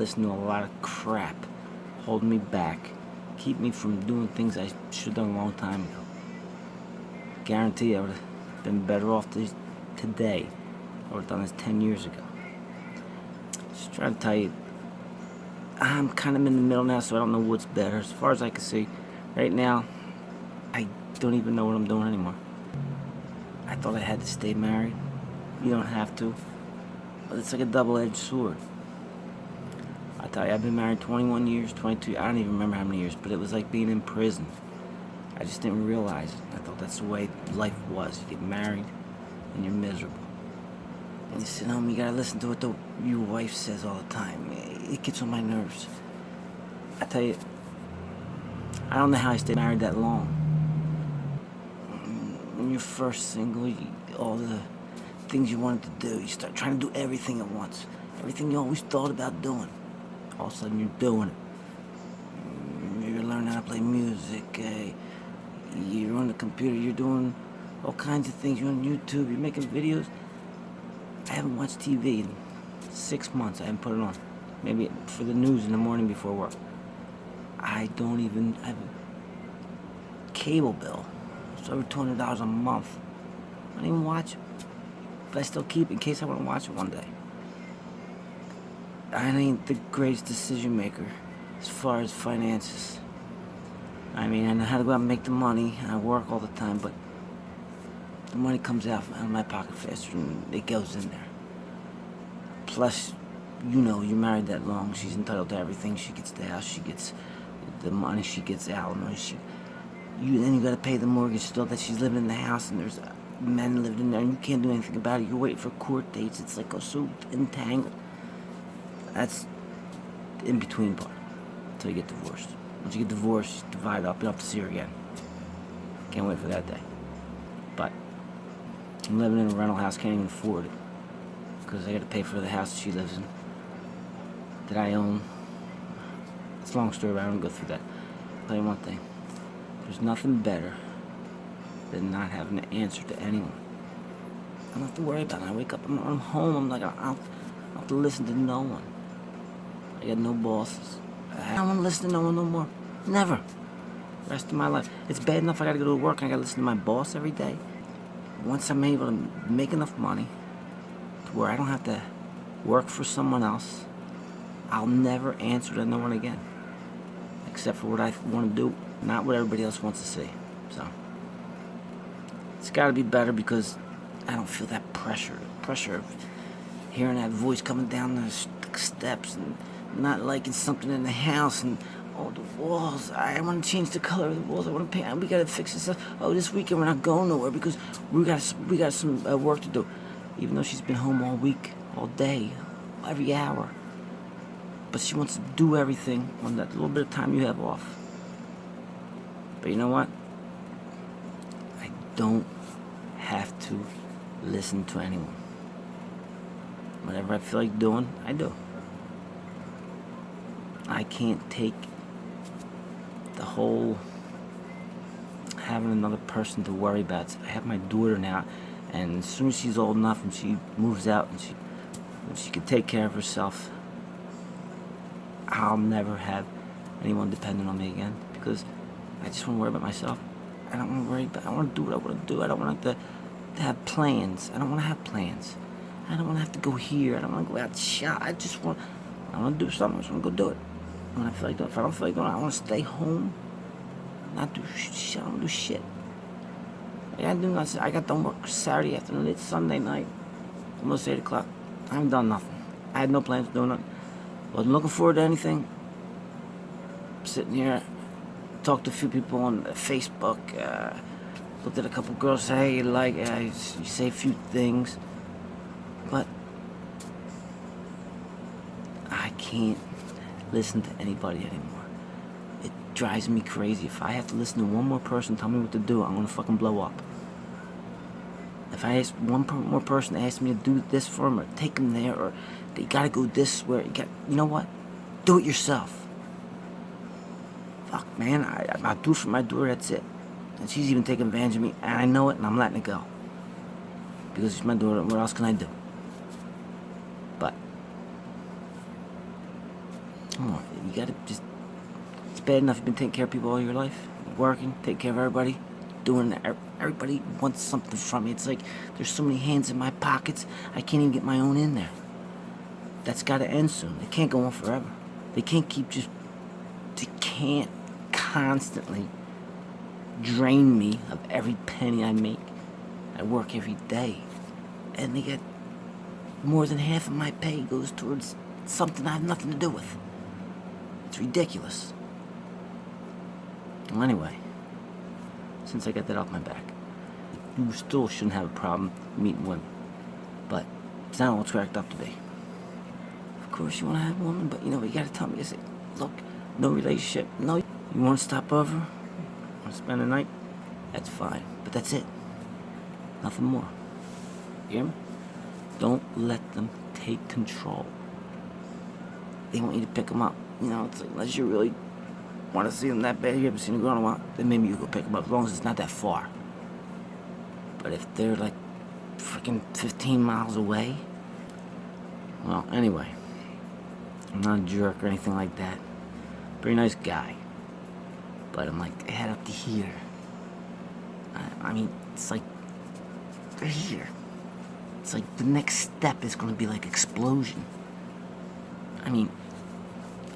listen to a lot of crap, holding me back, keep me from doing things I should have done a long time ago. Guarantee I would have been better off today. I would have done this 10 years ago. Just trying to tell you, I'm kind of in the middle now, so I don't know what's better. As far as I can see, right now, I don't even know what I'm doing anymore. I thought I had to stay married. You don't have to. But it's like a double-edged sword. I tell you, I've been married 21 years, 22, I don't even remember how many years, but it was like being in prison. I just didn't realize it. I thought that's the way life was. You get married, and you're miserable. And you sit home, you gotta listen to what your wife says all the time. It gets on my nerves. I tell you, I don't know how I stayed married that long. When you're first single, all the things you wanted to do, you start trying to do everything at once. Everything you always thought about doing. All of a sudden you're doing it. You're learning how to play music. You're on the computer. You're doing all kinds of things. You're on YouTube. You're making videos. I haven't watched TV in 6 months. I haven't put it on. Maybe for the news in the morning before work. I don't even have a cable bill. It's over $200 a month. I don't even watch it. But I still keep it in case I want to watch it one day. I ain't the greatest decision maker as far as finances. I mean, I know how to go out and make the money. I work all the time, but the money comes out of my pocket faster than it goes in there. Plus, you know, you're married that long. She's entitled to everything. She gets the house. She gets the money. She gets alimony. Then you got to pay the mortgage still that she's living in the house, and there's men living in there, and you can't do anything about it. You're waiting for court dates. It's like so entangled. That's the in-between part until you get divorced. Once you get divorced, you divide up. You don't have to see her again. Can't wait for that day. But I'm living in a rental house, can't even afford it because I got to pay for the house she lives in that I own. It's a long story, but I don't go through that. I'll tell you one thing. There's nothing better than not having to answer to anyone. I don't have to worry about it. I wake up, I'm home, I'm like, I don't have to listen to no one. I got no bosses. I don't want to listen to no one no more. Never. The rest of my life. It's bad enough I got to go to work and I got to listen to my boss every day. Once I'm able to make enough money to where I don't have to work for someone else, I'll never answer to no one again. Except for what I want to do, not what everybody else wants to see. So, it's got to be better because I don't feel that pressure. The pressure of hearing that voice coming down the steps and not liking something in the house and the walls. I want to change the color of the walls. I want to paint. We got to fix this up. Oh, this weekend we're not going nowhere because we got some work to do. Even though she's been home all week, all day, every hour. But she wants to do everything on that little bit of time you have off. But you know what? I don't have to listen to anyone. Whatever I feel like doing, I do. I can't take the whole having another person to worry about. I have my daughter now, and as soon as she's old enough and she moves out and she can take care of herself, I'll never have anyone dependent on me again because I just want to worry about myself. I don't want to worry about. I want to do what I want to do. I don't want to have plans. I don't want to have plans. I don't want to have to go here. I don't want to go out and shop. I want to do something. I just want to go do it. When I feel like doing it. If I don't feel like doing it, I want to stay home. Not do shit. I don't do shit. I got done work Saturday afternoon. It's Sunday night. Almost 8 o'clock. I haven't done nothing. I had no plans of doing it. Wasn't looking forward to anything. Sitting here, talked to a few people on Facebook. Looked at a couple girls. Hey, you say a few things. But I can't listen to anybody anymore. It drives me crazy. If I have to listen to one more person tell me what to do, I'm gonna fucking blow up. If I ask one more person to ask me to do this for them or take them there or they gotta go this where you know what? Do it yourself. Fuck, man, I'll do it for my daughter. That's it. And she's even taking advantage of me, and I know it, and I'm letting it go because she's my daughter. What else can I do? But Come on, you gotta just. It's bad enough you've been taking care of people all your life, working, taking care of everybody, doing. Everybody wants something from me. It's like there's so many hands in my pockets, I can't even get my own in there. That's gotta end soon. It can't go on forever. They can't keep just. They can't constantly drain me of every penny I make. I work every day, and they get more than half of my pay goes towards something I have nothing to do with. It's ridiculous. Well, anyway, since I got that off my back, you still shouldn't have a problem meeting women, but it's not all it's cracked up to be. Of course, you want to have a woman, but you gotta tell me. You say, look, no relationship. No, you want to stop over? Want to spend the night? That's fine, but that's it. Nothing more. You hear me? Don't let them take control. They want you to pick them up. It's like, unless you really want to see them that bad, you haven't seen a girl in a while, then maybe you go pick them up, as long as it's not that far. But if they're like freaking 15 miles away, well, anyway, I'm not a jerk or anything like that. Very nice guy. But I'm like, I head up to here. I mean, it's like, they're here. It's like the next step is going to be like explosion. I mean,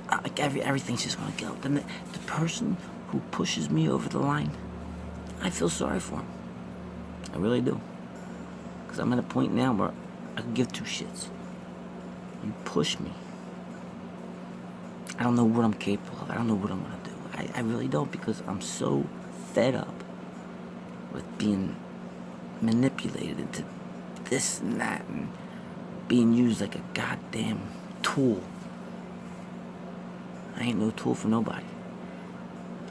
like everything's just going to go. Then the person who pushes me over the line, I feel sorry for him. I really do. Because I'm at a point now where I can give two shits. You push me. I don't know what I'm capable of. I don't know what I'm going to do. I really don't, because I'm so fed up with being manipulated into this and that and being used like a goddamn tool. I ain't no tool for nobody.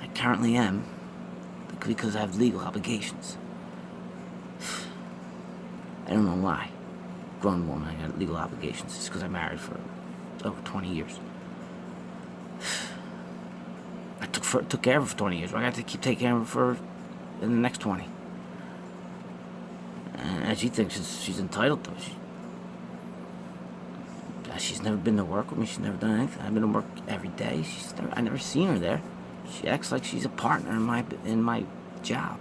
I currently am, because I have legal obligations. I don't know why. Grown woman, I got legal obligations. It's because I married for over 20 years. I took care of her for 20 years. I got to keep taking care of her in the next 20. And she thinks she's entitled to it. She's never been to work with me. She's never done anything. I've been to work every day. I never seen her there. She acts like she's a partner in my job.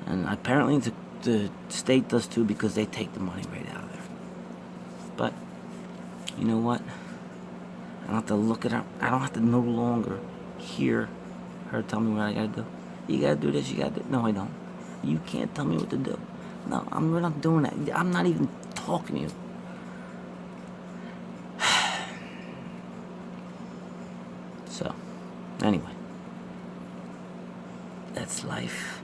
And apparently the state does too, because they take the money right out of there. But you know what? I don't have to look at her. I don't have to no longer hear her tell me what I gotta do. You gotta do this. You gotta do. No, I don't. You can't tell me what to do. No, we're not doing that. I'm not even talking to you. So, anyway, that's life.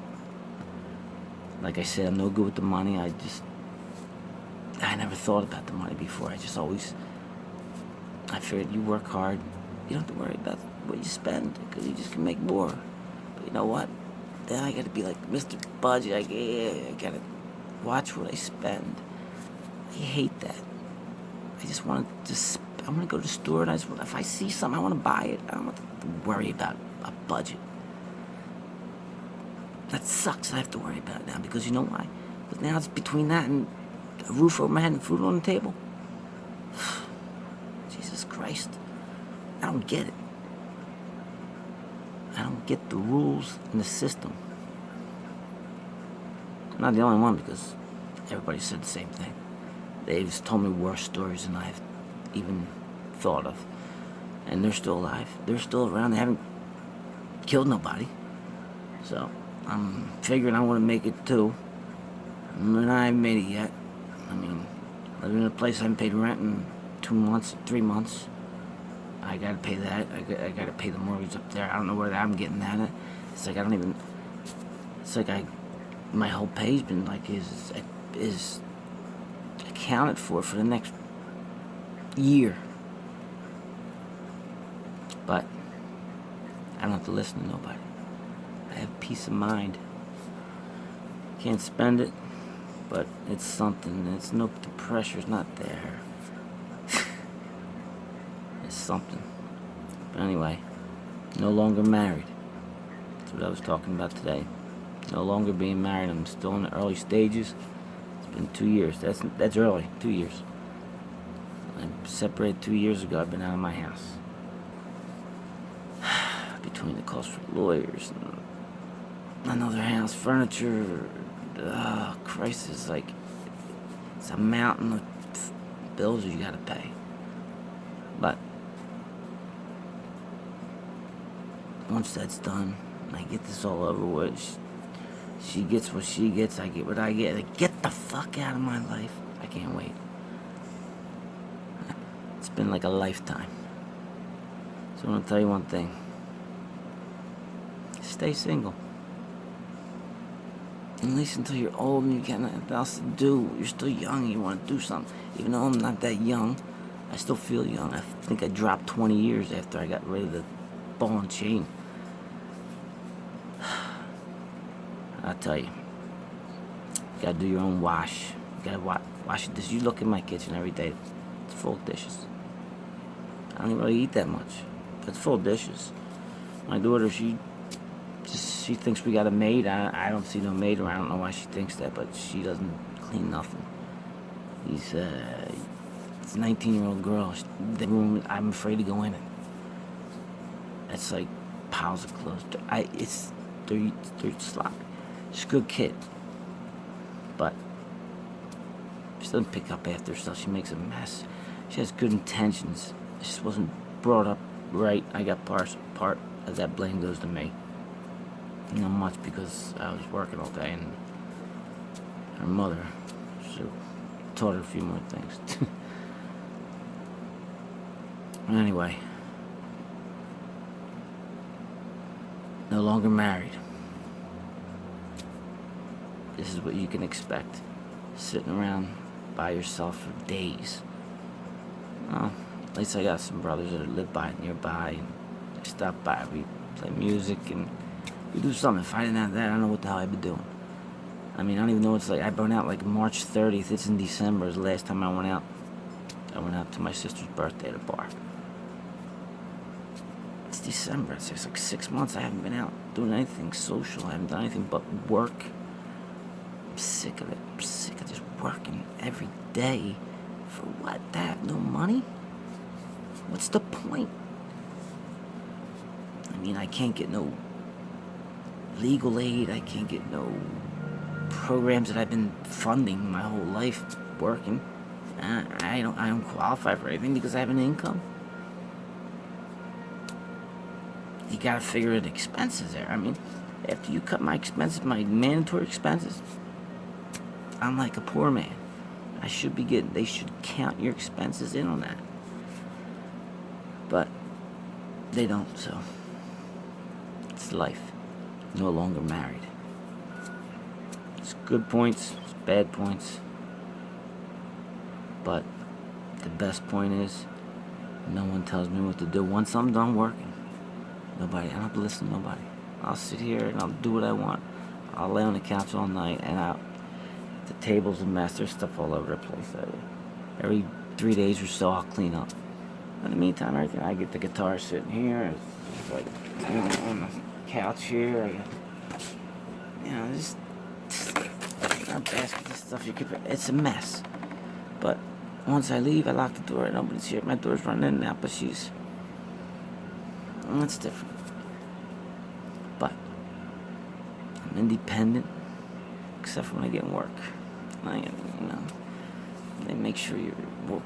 Like I said, I'm no good with the money. I never thought about the money before. I figured you work hard, you don't have to worry about what you spend, because you just can make more. But you know what? Then I gotta be like Mr. Budget. I gotta watch what I spend. I hate that. I just want to I'm gonna go to the store, and if I see something, I want to buy it. I don't have to worry about a budget. That sucks. I have to worry about it now, because you know why? Because now it's between that and a roof over my head and food on the table. Jesus Christ. I don't get it. I don't get the rules and the system. I'm not the only one, because everybody said the same thing. They've told me worse stories than I've even thought of. And they're still alive. They're still around. They haven't killed nobody. So I'm figuring I want to make it too. And I haven't made it yet. I mean, living in a place I haven't paid rent in 2 months, 3 months. I gotta pay that. I gotta pay the mortgage up there. I don't know where I'm getting that at. It's like my whole pay's been like is accounted for the next year. But I don't have to listen to nobody. I have peace of mind. Can't spend it, but it's something. The pressure's not there. It's something. But anyway, no longer married. That's what I was talking about today. No longer being married. I'm still in the early stages. It's been 2 years. That's early. 2 years. I separated 2 years ago. I've been out of my house. between the cost for lawyers and another house, furniture. Christ, it's a mountain of bills you gotta pay. But once that's done, and I get this all over with, she gets what she gets, I get what I get. Like, get the fuck out of my life. I can't wait. It's been like a lifetime. So I'm gonna tell you one thing. Stay single. At least until you're old and you got nothing else to do. You're still young and you want to do something. Even though I'm not that young, I still feel young. I think I dropped 20 years after I got rid of the ball and chain. I'll tell you. You gotta do your own wash. You gotta wash your dishes. You look in my kitchen every day. It's full of dishes. I don't even really eat that much. But it's full of dishes. My daughter, she thinks we got a maid. I don't see no maid around. I don't know why she thinks that, but she doesn't clean nothing. It's a 19-year-old girl. The room, I'm afraid to go in it. It's like piles of clothes. It's dirty sloppy. She's a good kid, but she doesn't pick up after herself. She makes a mess. She has good intentions. She just wasn't brought up right. I got part of that blame goes to me. Not much because I was working all day, and her mother taught her a few more things. Anyway, no longer married. This is what you can expect. Sitting around by yourself for days. Well, at least I got some brothers that live nearby, and they stop by. We play music and we do something. If I didn't have that, I don't know what the hell I'd be doing. I mean, I don't even know what it's like. I went out like March 30th. It's in December. Is the last time I went out. I went out to my sister's birthday at a bar. It's December. It's like 6 months. I haven't been out doing anything social. I haven't done anything but work. I'm sick of it. I'm sick of just working every day. For what? To have no money? What's the point? I mean, I can't get no legal aid. I can't get no programs that I've been funding my whole life working. I don't qualify for anything because I have an income. You gotta figure in expenses there. I mean, after you cut my expenses, my mandatory expenses, I'm like a poor man. They should count your expenses in on that. But they don't, so it's life. No longer married. It's good points, it's bad points. But the best point is, no one tells me what to do. Once I'm done working, I don't have to listen to nobody. I'll sit here and I'll do what I want. I'll lay on the couch all night and the table's a mess. There's stuff all over the place. Every 3 days or so, I'll clean up. In the meantime, everything, I get the guitar sitting here. It's like on the couch here. I got, just a basket of stuff you keep. It's a mess. But once I leave, I lock the door. Nobody's here. My door's running in and out, but that's different. But I'm independent, except for when I get in work. They make sure you're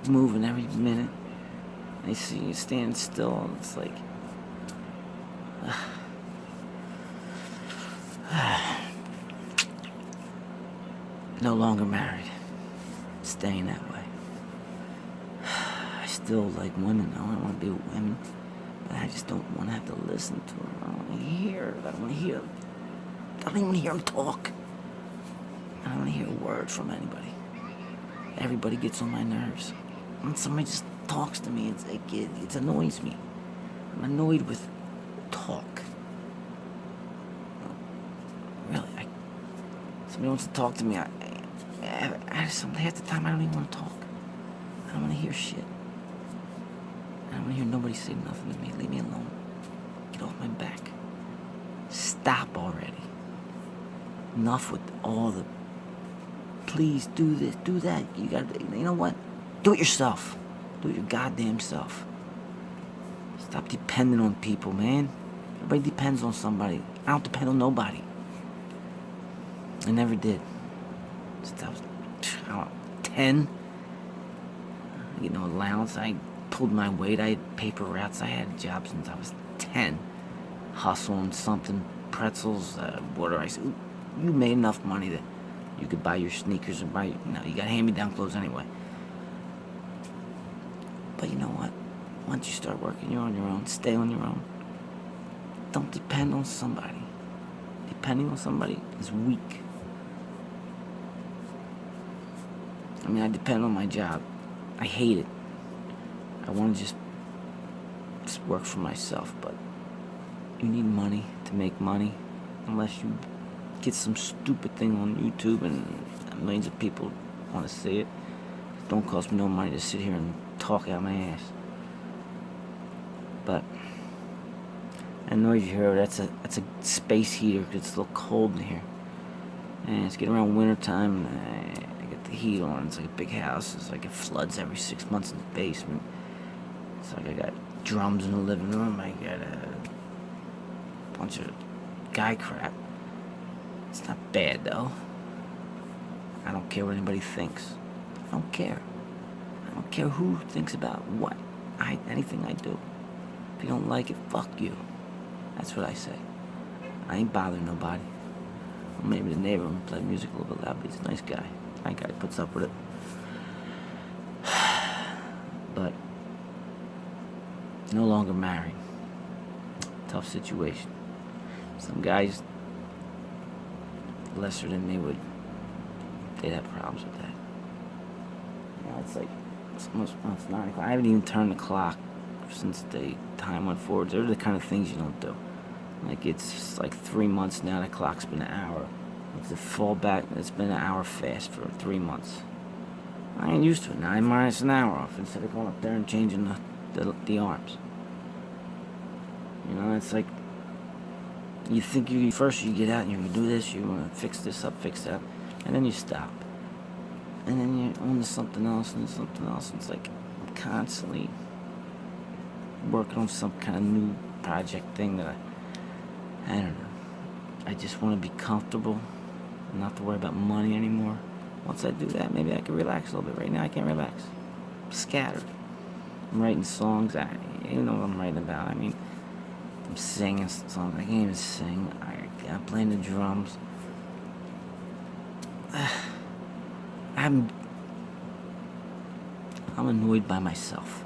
moving every minute. They see you stand still, and it's like, no longer married. Staying that way. I still like women, though. I want to be with women. But I just don't want to have to listen to them. I don't want to hear. I don't even want to hear them talk. I don't want to hear a word from anybody. Everybody gets on my nerves. When somebody just talks to me, it annoys me. I'm annoyed with talk. Really, somebody wants to talk to me. Half the time I don't even want to talk. I don't want to hear shit. I don't want to hear nobody say nothing to me. Leave me alone. Get off my back. Stop already. Enough with all the please do this, do that. You know what? Do it yourself. Do it your goddamn self. Stop depending on people, man. Everybody depends on somebody. I don't depend on nobody. I never did. Since I was, I don't know, 10. I get no allowance. I pulled my weight. I had paper routes. I had a job since I was 10. Hustling something, pretzels, water ice. You made enough money that you could buy your sneakers and buy, you got hand-me-down clothes anyway. But you know what? Once you start working, you're on your own. Stay on your own. Don't depend on somebody. Depending on somebody is weak. I mean, I depend on my job. I hate it. I want to just work for myself, but you need money to make money. Unless you get some stupid thing on YouTube and millions of people want to see it. It don't cost me no money to sit here and talk out my ass. But that noise you hear, that's a space heater because it's a little cold in here. And it's getting around winter time. I get the heat on. It's like a big house. It's like it floods every 6 months in the basement. It's like I got drums in the living room. I got a bunch of guy crap. It's not bad though. I don't care what anybody thinks. I don't care. I don't care who thinks about what. Anything I do. If you don't like it, fuck you. That's what I say. I ain't bothering nobody. Maybe the neighbor will play music a little bit loud, but he's a nice guy. My guy puts up with it. But no longer married. Tough situation. Some guys lesser than me they'd have problems with that. It's like it's 9 o'clock. I haven't even turned the clock since the time went forward. They're the kind of things you don't do. Like it's like 3 months now. The clock's been an hour. It's a fallback. It's been an hour fast for 3 months. I ain't used to it. 9 minus an hour off instead of going up there and changing the arms. It's like you think first you get out and you're gonna do this. You want to fix this up, fix that, and then you stop. And then you're on to something else and something else. And it's like I'm constantly working on some kind of new project thing that I don't know. I just want to be comfortable and not to worry about money anymore. Once I do that, maybe I can relax a little bit. Right now, I can't relax. I'm scattered. I'm writing songs. I don't know what I'm writing about. I mean, I'm singing songs. I can't even sing. I'm playing the drums. I'm annoyed by myself.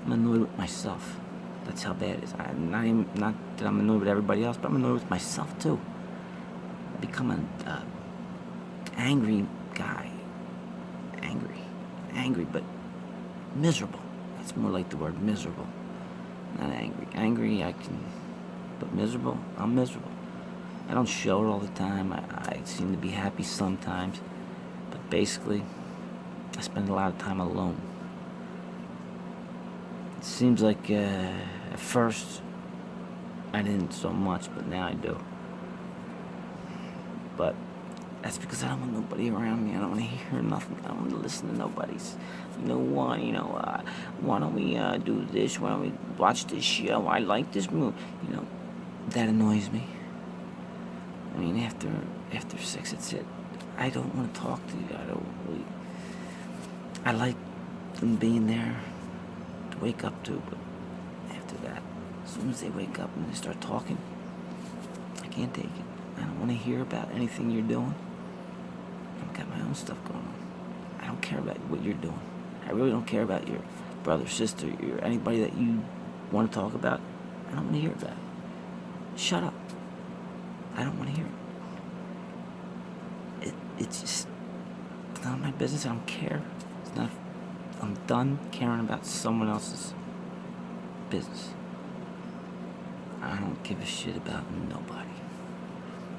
I'm annoyed with myself. That's how bad it is. Not that I'm annoyed with everybody else, but I'm annoyed with myself too. I become an angry guy. Angry, but miserable. That's more like the word miserable. Not angry. Angry, but miserable. I'm miserable. I don't show it all the time. I seem to be happy sometimes, but basically, I spend a lot of time alone. It seems like at first I didn't so much, but now I do. But that's because I don't want nobody around me. I don't want to hear nothing. I don't want to listen to nobody's. Why don't we do this? Why don't we watch this show? I like this movie. That annoys me. I mean, after 6, it's it. I don't want to talk to you. I like them being there to wake up to, but after that, as soon as they wake up and they start talking, I can't take it. I don't want to hear about anything you're doing. I've got my own stuff going on. I don't care about what you're doing. I really don't care about your brother, sister, or anybody that you want to talk about. I don't want to hear about it. Shut up. I don't want to hear it. It's none of my business. I don't care. It's not. I'm done caring about someone else's business. I don't give a shit about nobody.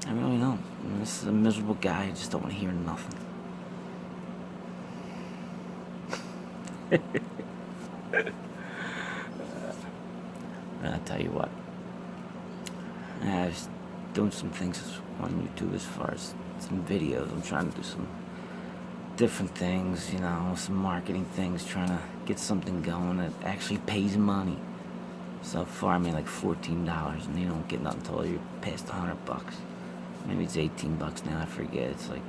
I really don't. This is a miserable guy. I just don't want to hear nothing. I'll tell you what. I was doing some things on YouTube as far as some videos. I'm trying to do some different things, some marketing things, trying to get something going that actually pays money. So far I made like $14, and you don't get nothing until you're past $100. Maybe it's $18 now, I forget. It's like,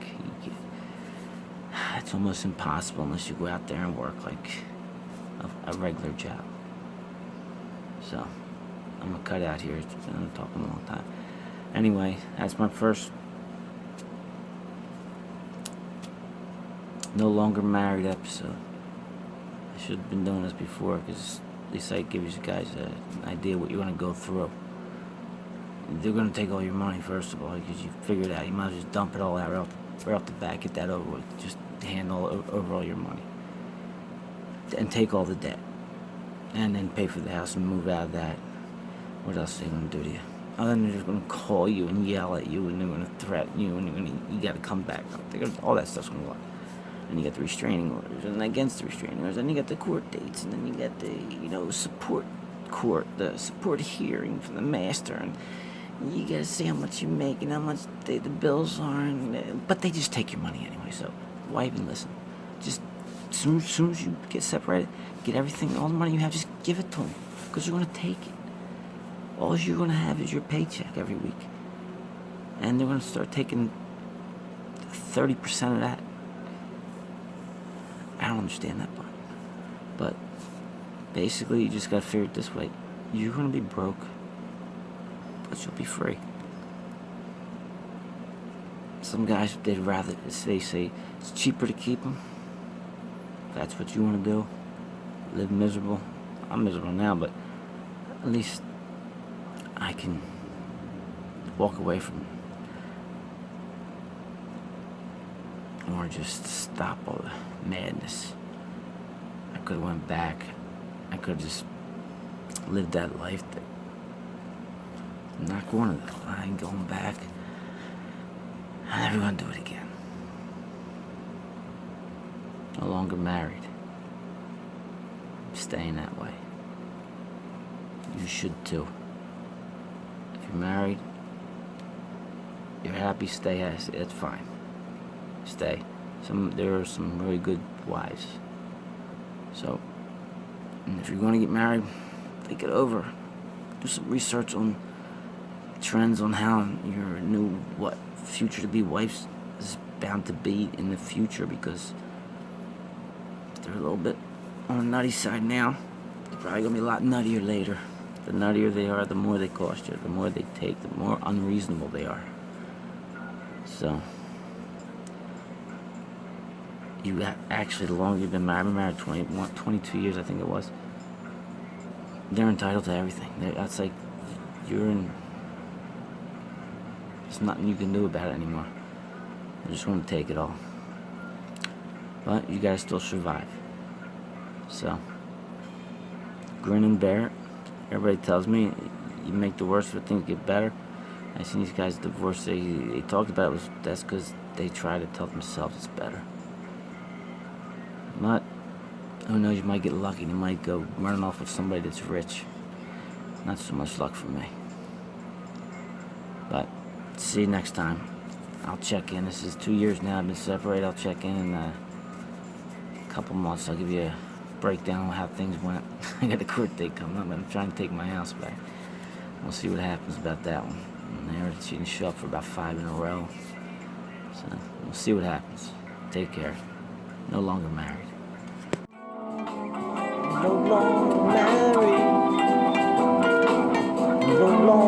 it's almost impossible unless you go out there and work like a regular job. So, I'm gonna cut out here. I'm talking a long time. Anyway, that's my first no longer married episode. I should have been doing this before, because at least I give you guys an idea what you're gonna go through. They're gonna take all your money first of all, because you figured out. You might as well just dump it all out right off the bat, get that over with. Just hand over all your money, and take all the debt, and then pay for the house and move out of that. What else are they gonna do to you? Other than they're just gonna call you and yell at you, and they're gonna threaten you, and you gotta come back. All that stuff's gonna go on. And you got the restraining orders, and against the restraining orders, and you got the court dates, and then you got the support court, the support hearing from the master, and you gotta say how much you make and how much the bills are, but they just take your money anyway. So why even listen? Just as soon as you get separated, get everything, all the money you have, just give it to them, because they're gonna take it. All you're gonna have is your paycheck every week, and they're gonna start taking 30% of that. I don't understand that part. But basically, you just gotta figure it this way. You're gonna be broke, but you'll be free. Some guys, they say it's cheaper to keep them. If that's what you want to do. Live miserable. I'm miserable now, but at least I can walk away from it. Or just stop all the madness. I could have went back. I could have just lived that life. I'm not going to. I ain't going back. I'm never going to do it again. No longer married. I'm staying that way. You should too. If you're married, you're happy, stay. It's fine. Stay. There are some really good wives. So, and if you're going to get married, think it over. Do some research on trends on how your new future to be wife is bound to be in the future, because they're a little bit on the nutty side now. They're probably gonna be a lot nuttier later. The nuttier they are, the more they cost you. The more they take, the more unreasonable they are. So, you got, actually, the longer you've been married, I've been married 22 years, I think it was. They're entitled to everything. That's like, there's nothing you can do about it anymore. They just want to take it all. But you gotta still survive. So, grin and bear it. Everybody tells me you make the worst of it, things get better. I seen these guys divorced. They talked about that's because they try to tell themselves it's better. But who knows? You might get lucky. You might go running off with somebody that's rich. Not so much luck for me. But see you next time. I'll check in. This is 2 years now. I've been separated. I'll check in a couple months. I'll give you a breakdown on how things went. I got a court date coming up, but I'm trying to take my house back. We'll see what happens about that one. And she didn't show up for about 5 in a row. So we'll see what happens. Take care. No longer married. No longer married. No longer